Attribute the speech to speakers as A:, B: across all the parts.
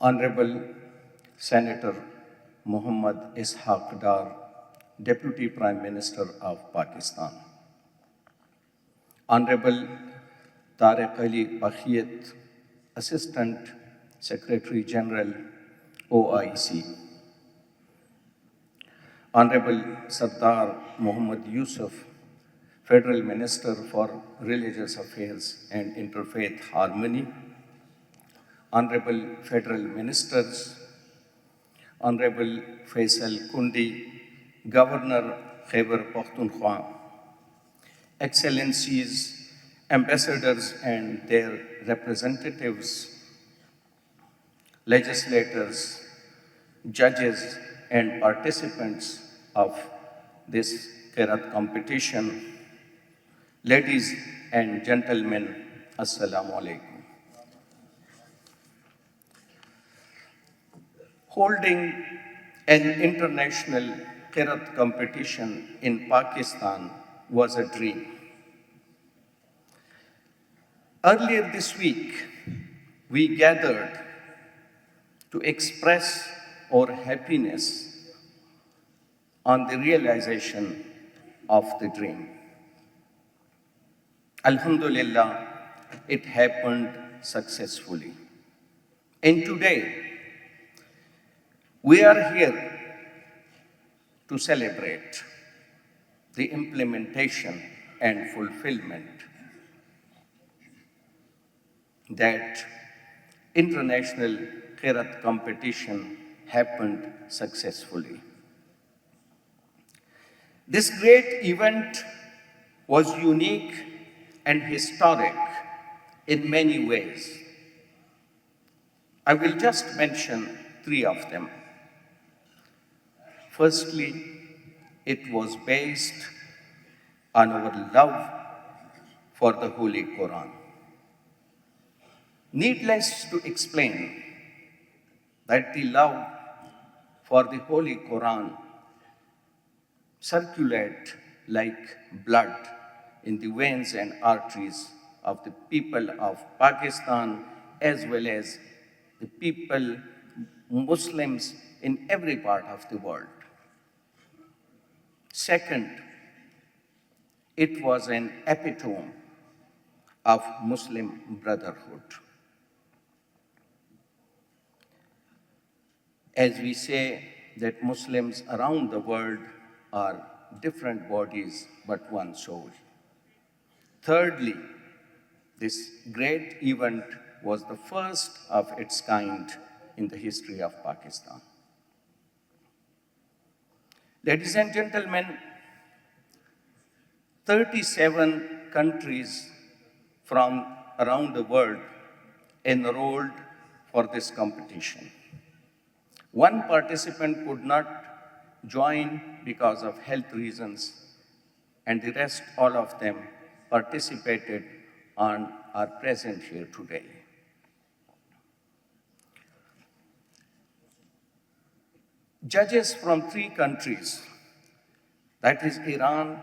A: Honorable Senator Muhammad Ishaq Dar, Deputy Prime Minister of Pakistan. Honorable Tariq Ali Bakhiyat, Assistant Secretary General, OIC. Honorable Sardar Muhammad Yusuf, Federal Minister for Religious Affairs and Interfaith Harmony. Honorable Federal Ministers, Honorable Faisal Kundi, Governor Khyber Pakhtunkhwa, Excellencies, Ambassadors and their representatives, legislators, judges, and participants of this Qiraat competition, ladies and gentlemen, Assalamu alaikum. Holding an international Qiraat competition in Pakistan was a dream. Earlier this week, we gathered to express our happiness on the realization of the dream. Alhamdulillah, it happened successfully. And today, we are here to celebrate the implementation and fulfillment that international Qiraat competition happened successfully. This great event was unique and historic in many ways. I will just mention three of them. Firstly, it was based on our love for the Holy Quran. Needless to explain that the love for the Holy Quran circulate like blood in the veins and arteries of the people of Pakistan as well as the people, Muslims in every part of the world. Second, it was an epitome of Muslim brotherhood. As we say that Muslims around the world are different bodies but one soul. Thirdly, this great event was the first of its kind in the history of Pakistan. Ladies and gentlemen, 37 countries from around the world enrolled for this competition. One participant could not join because of health reasons, and the rest, all of them, participated and are present here today. Judges from three countries, that is Iran,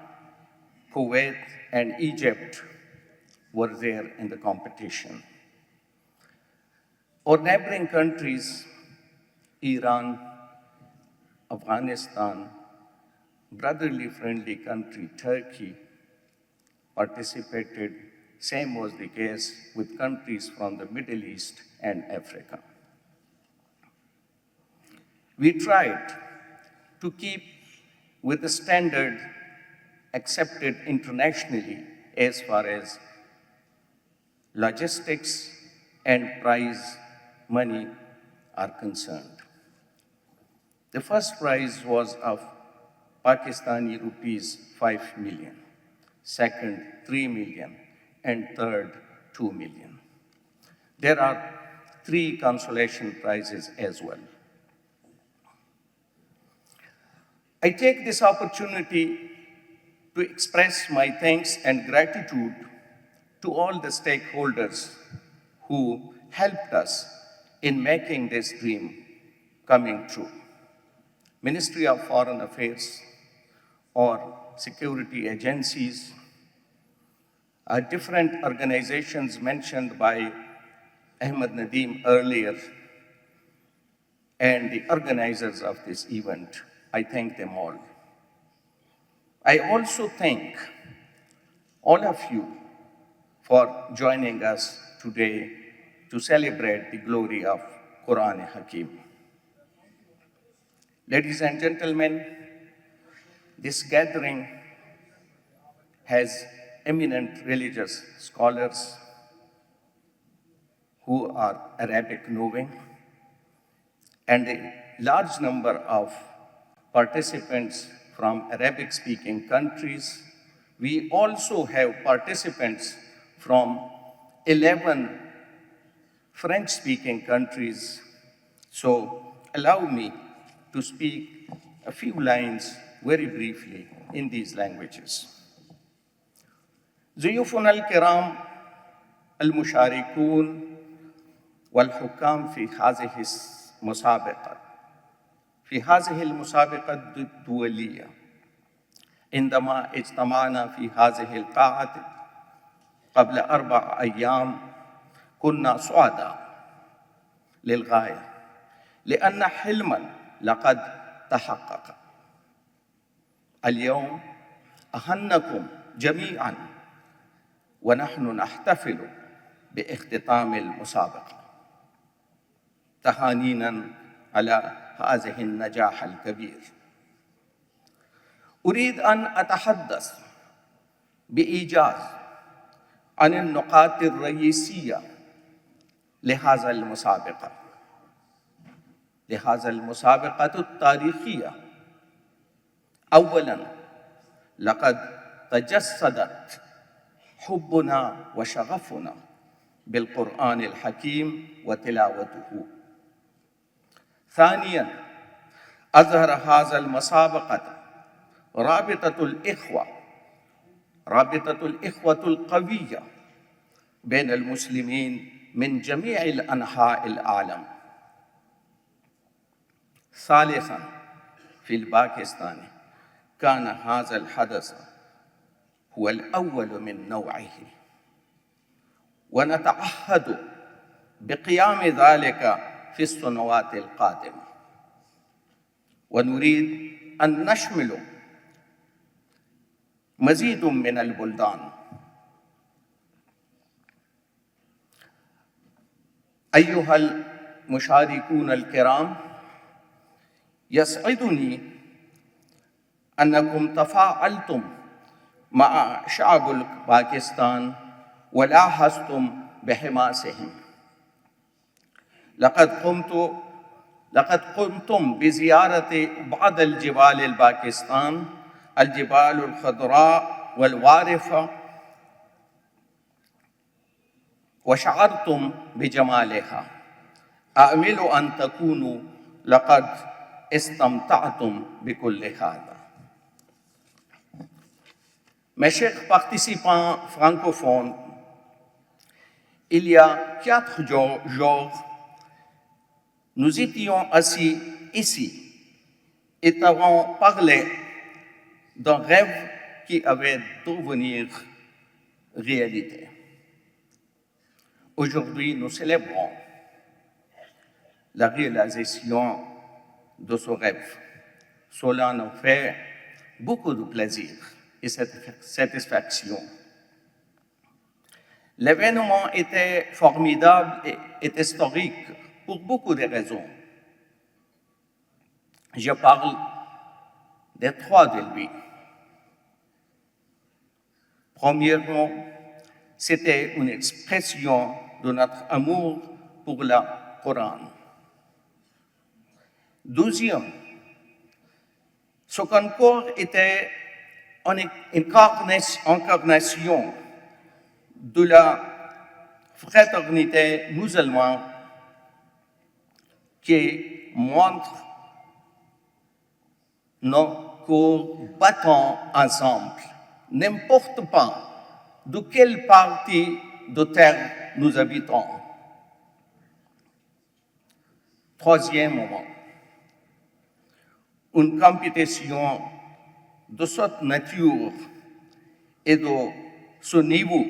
A: Kuwait, and Egypt, were there in the competition. Our neighboring countries, Iran, Afghanistan, brotherly friendly country, Turkey, participated. Same was the case with countries from the Middle East and Africa. We tried to keep with the standard accepted internationally as far as logistics and prize money are concerned. The first prize was of Pakistani rupees 5 million, second 3 million, and third 2 million. There are 3 consolation prizes as well. I take this opportunity to express my thanks and gratitude to all the stakeholders who helped us in making this dream coming true. Ministry of Foreign Affairs or security agencies, different organizations mentioned by Ahmed Nadeem earlier, and the organizers of this event. I thank them all. I also thank all of you for joining us today to celebrate the glory of Quran Hakim. Ladies and gentlemen, this gathering has eminent religious scholars who are Arabic knowing, and a large number of participants from Arabic-speaking countries. We also have participants from 11 French-speaking countries. So allow me to speak a few lines very briefly in these languages. ضيوفنا الكرام المشاركون والحكام في هذه المسابقة الدولية، عندما اجتمعنا في هذه القاعة قبل 4 أيام كنا سعداء للغاية، لأن حلما لقد تحقق. اليوم أهنكم جميعا ونحن نحتفل باختتام المسابقة، تهانينا على هذه النجاح الكبير. أريد أن أتحدث بإيجاز عن النقاط الرئيسية لهذا المسابقة التاريخية. أولاً، لقد تجسدت حبنا وشغفنا بالقرآن الحكيم وتلاوته. ثانياً، أظهر هذا المسابقة رابطة الإخوة القوية بين المسلمين من جميع أنحاء العالم. ثالثاً، في الباكستان كان هذا الحدث هو الأول من نوعه، ونتعهد بقيام ذلك في السنوات القادمة، ونريد أن نشمل مزيد من البلدان. أيها المشاركون الكرام، يسعدني أنكم تفاعلتم مع شعب باكستان ولاحظتم بحماسهم. لقد قمتم بزيارة بعض الجبال الباكستان، الجبال الخضراء والوارفة، وشعرتم بجمالها. آمل أن تكونوا لقد استمتعتم بكل هذا. Mes chers participants francophones, il y a 4 jours, nous étions assis ici et avons parlé d'un rêve qui avait devenir réalité. Aujourd'hui, nous célébrons la réalisation de ce rêve. Cela nous fait beaucoup de plaisir et satisfaction. L'événement était formidable et historique pour beaucoup de raisons. Je parle de 3 de lui. Premièrement, c'était une expression de notre amour pour le Coran. Deuxième, ce concours était une incarnation de la fraternité musulmane qui montre nos corps battant ensemble, n'importe pas de quelle partie de terre nous habitons. Troisième moment, une compétition de cette nature et de ce niveau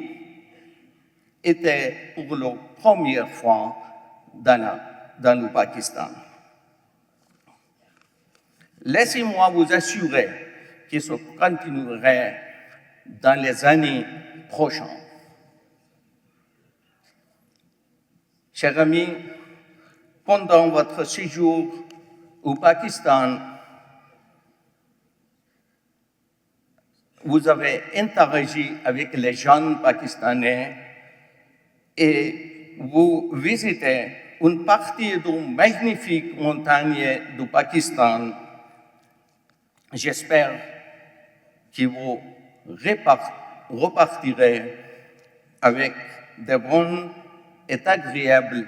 A: était pour la première fois dans le Pakistan. Laissez-moi vous assurer que ce continuerait dans les années prochaines. Chers amis, pendant votre séjour au Pakistan, vous avez interagi avec les jeunes pakistanais et vous visitez une partie de magnifiques montagnes du Pakistan. J'espère que vous repartirez avec de bonnes et agréables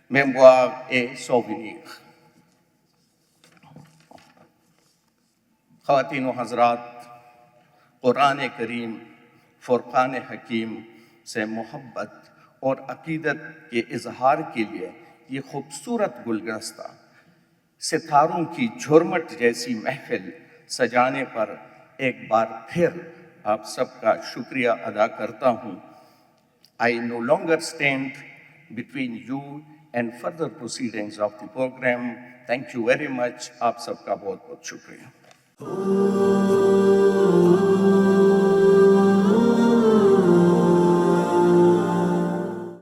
A: mémoires et souvenirs. ख़वातीन व हज़रात, कुरान करीम फ़ुरक़ान हकीम से मोहब्बत और अक़ीदत के इजहार के लिए ये खूबसूरत गुलदस्ता सितारों की झुरमट जैसी महफिल सजाने पर एक बार फिर आप सबका शुक्रिया अदा करता हूँ. I no longer stand between you and further proceedings of the program. Thank you very much. आप सबका बहुत बहुत शुक्रिया.